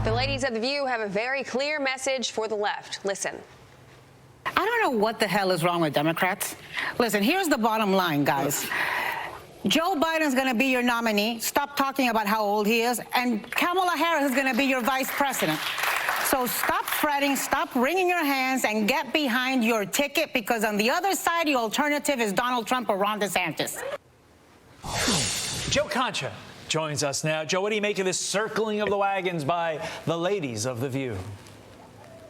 The ladies of The View have a very clear message for the left. Listen. I don't know what the hell is wrong with Democrats. Listen, here's the bottom line, guys. Joe Biden's going to be your nominee. Stop talking about how old he is. And Kamala Harris is going to be your vice president. So stop fretting, stop wringing your hands, and get behind your ticket, because on the other side, the alternative is Donald Trump or Ron DeSantis. Joe Concha joins us now. Joe, what do you make of this circling of the wagons by the ladies of The View?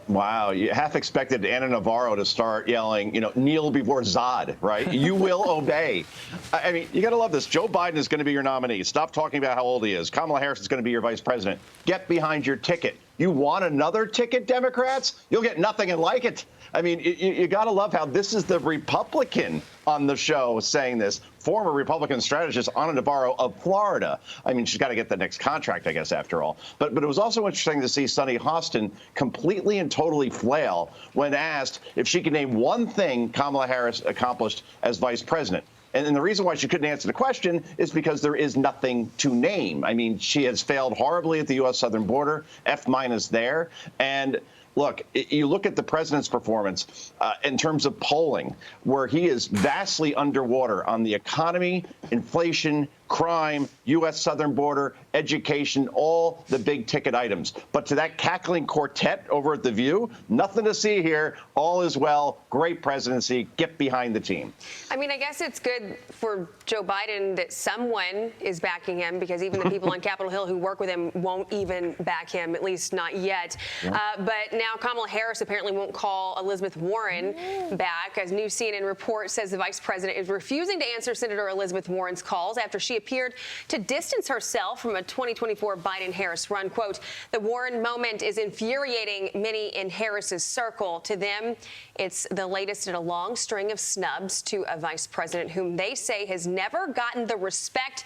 Wow, you half expected Ana Navarro to start yelling, kneel before Zod, right? You will obey. I mean, you got to love this. Joe Biden is going to be your nominee. Stop talking about how old he is. Kamala Harris is going to be your vice president. Get behind your ticket. You want another ticket, Democrats? You'll get nothing and like it. I mean, you got to love how this is the Republican on the show saying this. Former Republican strategist Ana Navarro of Florida. I mean, she's got to get the next contract, I guess, after all. But it was also interesting to see Sunny Hostin completely and totally flail when asked if she could name one thing Kamala Harris accomplished as vice president. And the reason why she couldn't answer the question is because there is nothing to name. I mean, she has failed horribly at the U.S. southern border, F- there. And look, you look at the president's performance in terms of polling, where he is vastly underwater on the economy, inflation, crime, U.S. southern border, education, all the big ticket items. But to that cackling quartet over at The View, nothing to see here. All is well. Great presidency. Get behind the team. I mean, I guess it's good for Joe Biden that someone is backing him, because even the people on Capitol Hill who work with him won't even back him, at least not yet. Yeah. But now Kamala Harris apparently won't call Elizabeth Warren back. As new CNN report says, the vice president is refusing to answer Senator Elizabeth Warren's calls after she appeared to distance herself from a 2024 Biden-Harris run. Quote, the Warren moment is infuriating many in Harris's circle. To them, it's the latest in a long string of snubs to a vice president whom they say has never gotten the respect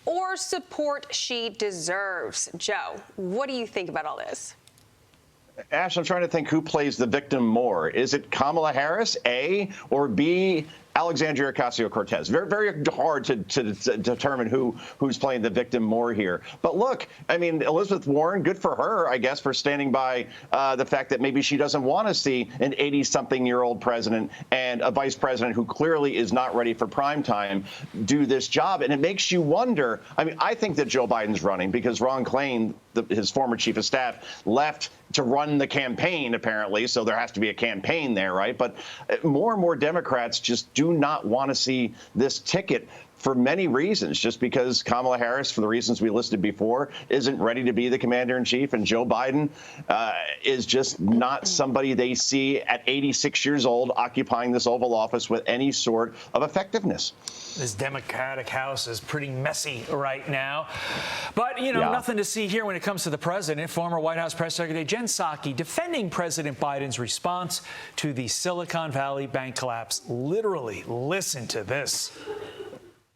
or support she deserves. Joe, what do you think about all this? Ash, I'm trying to think who plays the victim more. Is it Kamala Harris, A, or B, Alexandria Ocasio-Cortez? Very, very hard to determine who's playing the victim more here. But look, I mean, Elizabeth Warren, good for her, I guess, for standing by the fact that maybe she doesn't want to see an 80-something-year-old president and a vice president who clearly is not ready for prime time do this job. And it makes you wonder. I mean, I think that Joe Biden's running because Ron Klain, his former chief of staff, left to run the campaign, apparently. So there has to be a campaign there, right? But more and more Democrats just do not want to see this ticket for many reasons, just because Kamala Harris, for the reasons we listed before, isn't ready to be the commander-in-chief, and Joe Biden is just not somebody they see at 86 years old occupying this Oval Office with any sort of effectiveness. This Democratic House is pretty messy right now. But, nothing to see here when it comes to the president. Former White House Press Secretary Jen Psaki defending President Biden's response to the Silicon Valley bank collapse. Literally, listen to this.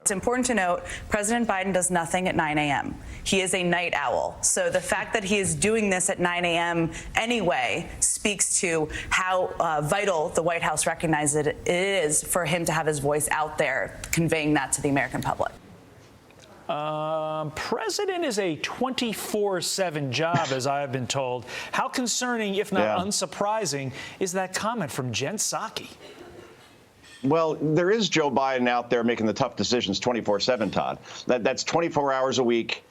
It's important to note, President Biden does nothing at 9 a.m. He is a night owl. So the fact that he is doing this at 9 a.m. anyway speaks to how vital the White House recognizes it is for him to have his voice out there, conveying that to the American public. President is a 24/7 job, as I have been told. How concerning, if not unsurprising, is that comment from Jen Psaki? Well, there is Joe Biden out there making the tough decisions 24/7, Todd. That's 24 hours a week,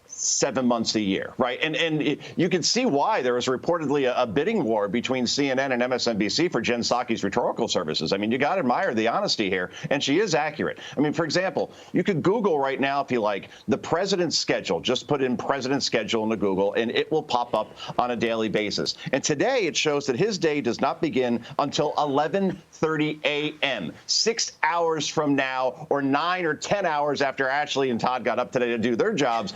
7 months a year, right? And you can see why there was reportedly a bidding war between CNN and MSNBC for Jen Psaki's rhetorical services. I mean, you got to admire the honesty here, and she is accurate. I mean, for example, you could Google right now, if you like, the president's schedule. Just put in president's schedule into Google, and it will pop up on a daily basis. And today it shows that his day does not begin until 11:30 a.m., 6 hours from now, or 9 or 10 hours after Ashley and Todd got up today to do their jobs.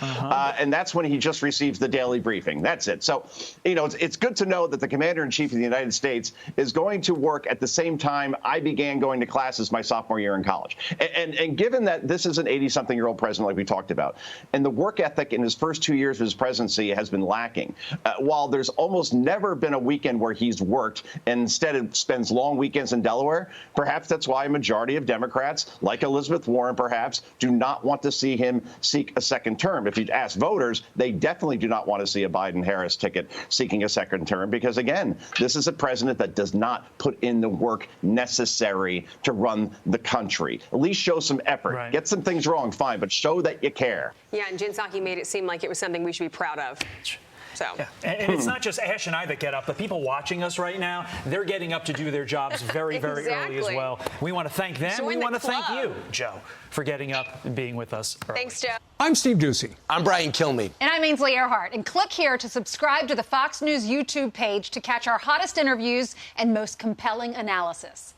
And that's when he just receives the daily briefing. That's it. So, it's good to know that the commander-in-chief of the United States is going to work at the same time I began going to classes my sophomore year in college. And given that this is an 80-something-year-old president, like we talked about, and the work ethic in his first 2 years of his presidency has been lacking, while there's almost never been a weekend where he's worked and instead spends long weekends in Delaware, perhaps that's why a majority of Democrats, like Elizabeth Warren perhaps, do not want to see him seek a second term. If you'd ask voters, they definitely do not want to see a Biden-Harris ticket seeking a second term because, again, this is a president that does not put in the work necessary to run the country. At least show some effort. Right. Get some things wrong, fine, but show that you care. Yeah, and Jen Psaki made it seem like it was something we should be proud of. So. Yeah. And it's not just Ash and I that get up. The people watching us right now, they're getting up to do their jobs very, very early as well. We want to thank them. Join we the want to thank club. you, Joe, for getting up and being with us early. Thanks, Joe. I'm Steve Doocy. I'm Brian Kilmeade. And I'm Ainsley Earhart. And click here to subscribe to the Fox News YouTube page to catch our hottest interviews and most compelling analysis.